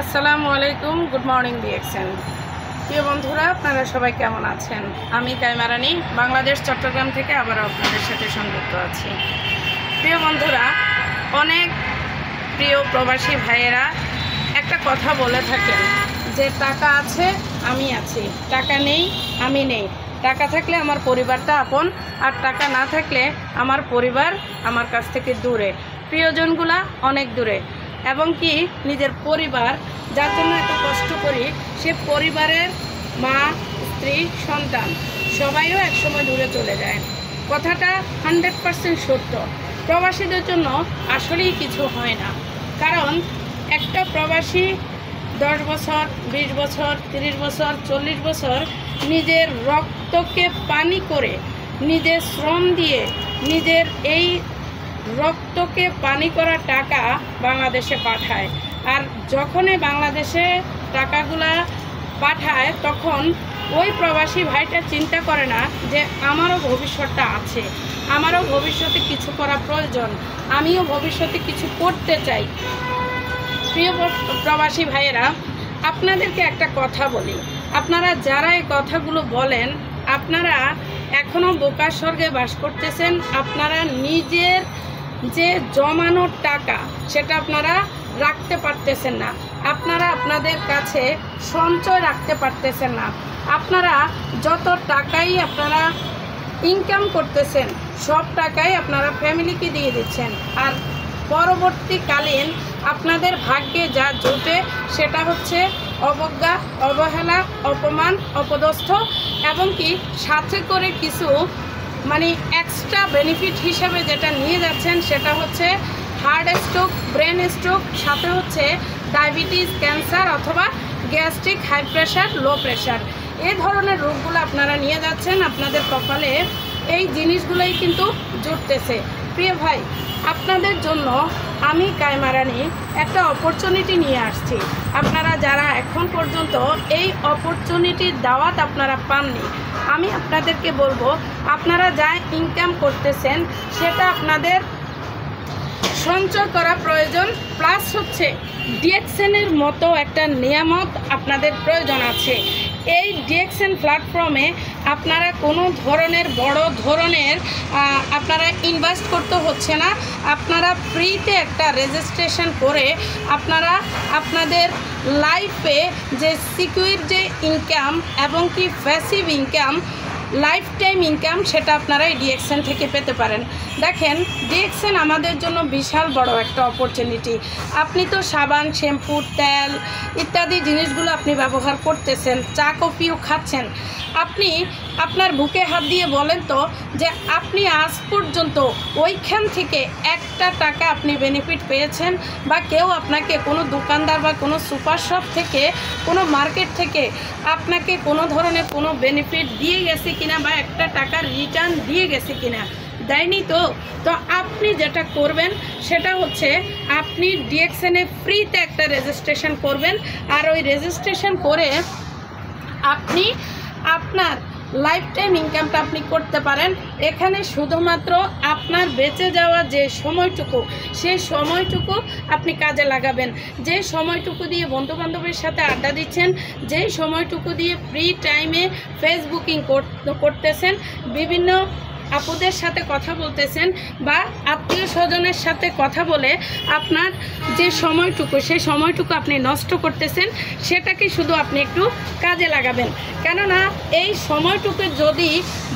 আসসালামু আলাইকুম, good morning DXN. প্রিয় বন্ধুরা, আপনারা সবাই কেমন আছেন? আমি কাইমা রানী বাংলাদেশ চট্টগ্রাম থেকে আবারও আপনাদের সাথে সংযুক্ত আছি। প্রিয় বন্ধুরা, অনেক প্রিয় প্রবাসী ভাইয়েরা একটা কথা বলে থাকেন যে টাকা আছে আমি আছি, টাকা নেই আমি নেই, টাকা থাকলে আমার পরিবারটা আপন, আর টাকা না থাকলে আমার পরিবার আমার কাছ থেকে দূরে, প্রিয়জনগুলা অনেক দূরে, এবং কি নিজের পরিবার যার জন্য এত কষ্ট করি সে পরিবারের মা, স্ত্রী, সন্তান সবাইও একসময় দূরে চলে যায়। কথাটা 100% সত্য। প্রবাসীদের জন্য আসলেই কিছু হয় না, কারণ একটা প্রবাসী 10 বছর, 20 বছর, 30 বছর, 40 বছর নিজের রক্তকে পানি করে, নিজের শ্রম দিয়ে, নিজের এই রক্তকে পানি করা টাকা বাংলাদেশে পাঠায়। আর যখনই বাংলাদেশে টাকাগুলা পাঠায় তখন ওই প্রবাসী ভাইটা চিন্তা করে না যে আমারও ভবিষ্যৎটা আছে, আমারও ভবিষ্যতে কিছু করা প্রয়োজন, আমিও ভবিষ্যতে কিছু করতে চাই। প্রিয় প্রবাসী ভাইয়েরা, আপনাদেরকে একটা কথা বলি, আপনারা যারা এই কথাগুলো বলেন আপনারা এখনও বোকার স্বর্গে বাস করতেছেন। আপনারা নিজের যে জমানো টাকা সেটা আপনারা রাখতে পারতেছেন না, আপনারা আপনাদের কাছে সঞ্চয় রাখতে পারতেছেন না। আপনারা যত টাকাই আপনারা ইনকাম করতেছেন সব টাকাই আপনারা ফ্যামিলিকে দিয়ে দিচ্ছেন, আর পরবর্তীকালীন আপনাদের ভাগ্যে যা জোটে সেটা হচ্ছে অবজ্ঞা, অবহেলা, অপমান, অপদস্থ, এবং কি সাথে করে কিছু এক্সট্রা বেনিফিট হিসেবে যেটা নিয়ে যাচ্ছেন সেটা হচ্ছে হার্ট স্ট্রোক, ব্রেন স্ট্রোক, সাথে হচ্ছে ডায়াবেটিস, ক্যান্সার অথবা gastric, high pressure, low pressure, এই ধরনের রোগগুলো আপনারা নিয়ে যাচ্ছেন। আপনাদের কপালে এই জিনিসগুলোই কিন্তু জুটতেছে। প্রিয় ভাই, আপনাদের জন্য আমি কাইমা রানী একটা অপরচুনিটি নিয়ে আসছি। আপনারা যারা এখন পর্যন্ত এই অপরচুনিটির দাওয়াত আপনারা পাননি, আমি আপনাদেরকে বলবো আপনারা যা ইনকাম করতেছেন সেটা আপনাদের সঞ্চয় করা প্রয়োজন, প্লাস হচ্ছে ডিএক্সএনের মতো একটা নিয়ামত আপনাদের প্রয়োজন আছে। এই ডিএক্সএন প্ল্যাটফর্মে আপনারা কোনো ধরনের বড় ধরনের আপনারা ইনভেস্ট করতে হচ্ছে না। আপনারা ফ্রিতে একটা রেজিস্ট্রেশন করে আপনারা আপনাদের লাইফে যে সিকিউর যে ইনকাম এবং কি passive income, life time income, সেটা আপনারা এই ডিএক্সএন থেকে পেতে পারেন। দেখেন, ডিএক্সএন আমাদের জন্য বিশাল বড় একটা অপরচুনিটি। আপনি তো সাবান, শ্যাম্পু, তেল ইত্যাদি জিনিসগুলো আপনি ব্যবহার করতেছেন, চা কফিও খাচ্ছেন। আপনি আপনার বুকে হাত দিয়ে বলেন তো যে আপনি আজ পর্যন্ত ওইখান থেকে একটা টাকা আপনি বেনিফিট পেয়েছেন, বা কেউ আপনাকে কোনো দোকানদার বা কোনো সুপার শপ থেকে, কোনো মার্কেট থেকে আপনাকে কোনো ধরনের কোনো বেনিফিট দিয়ে গেছে কিনা, বা একটা টাকার রিটার্ন দিয়ে গেছে কিনা? দেয়নি তো। তো আপনি যেটা করবেন সেটা হচ্ছে আপনি ডিএক্সএনে ফ্রিতে একটা রেজিস্ট্রেশন করবেন, আর ওই রেজিস্ট্রেশন করে আপনি আপনার লাইফ টাইম ইনকামটা আপনি করতে পারেন। এখানে শুধুমাত্র আপনার বেঁচে যাওয়া যে সময়টুকু, সেই সময়টুকু আপনি কাজে লাগাবেন। যে সময়টুকু দিয়ে বন্ধুবান্ধবের সাথে আড্ডা দিচ্ছেন, যেই সময়টুকু দিয়ে ফ্রি টাইমে ফেসবুকিং করতেছেন, বিভিন্ন আপুদের সাথে কথা বলতেছেন, বা আত্মীয় স্বজনের সাথে কথা বলে আপনার যে সময়টুকু, সেই সময়টুকু আপনি নষ্ট করতেছেন, সেটাকে শুধু আপনি একটু কাজে লাগাবেন। কেননা এই সময়টুকু যদি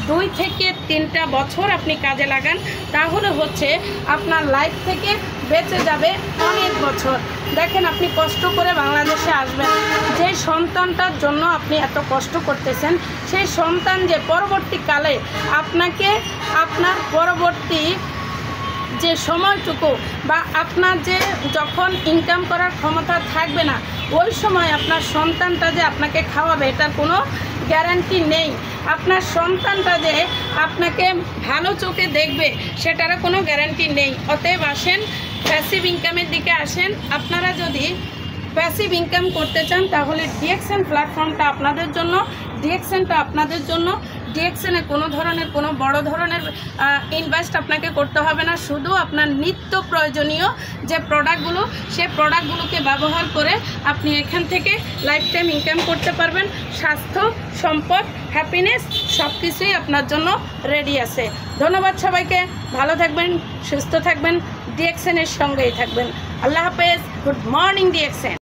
2 থেকে 3টা বছর আপনি কাজে লাগান, তাহলে হচ্ছে আপনার লাইফ থেকে বেঁচে যাবে অনেক বছর। দেখেন, আপনি কষ্ট করে বাংলাদেশে আসবেন, যে সন্তানটার জন্য আপনি এত কষ্ট করতেছেন, সেই সন্তান যে পরবর্তীকালে আপনাকে আপনার পরবর্তী যে সময়টুকু, বা আপনার যে যখন ইনকাম করার ক্ষমতা থাকবে না, ওই সময় আপনার সন্তানটা যে আপনাকে খাওয়াবে এটার কোনো গ্যারান্টি নেই। আপনার সন্তানটা যে আপনাকে ভালো চোখে দেখবে সেটারও কোনো গ্যারান্টি নেই। অতএব আসেন, প্যাসিভ ইনকামের দিকে আসেন। আপনারা যদি প্যাসিভ ইনকাম করতে চান তাহলে ডিএক্সএন প্ল্যাটফর্মটা আপনাদের জন্য, ডিএক্সএনটা আপনাদের জন্য। ডিএক্সএনে কোনো ধরনের কোনো বড় ধরনের ইনভেস্ট আপনাকে করতে হবে না। শুধু আপনার নিত্য প্রয়োজনীয় যে প্রোডাক্টগুলো, সেই প্রোডাক্টগুলোকে ব্যবহার করে আপনি এখান থেকে লাইফ টাইম ইনকাম করতে পারবেন। স্বাস্থ্য, সম্পদ, হ্যাপিনেস সব কিছুই আপনার জন্য রেডি আছে। ধন্যবাদ সবাইকে। ভালো থাকবেন, সুস্থ থাকবেন, ডিএক্সএনের সঙ্গেই থাকবেন। আল্লাহ হাফেজ। Good morning DXN.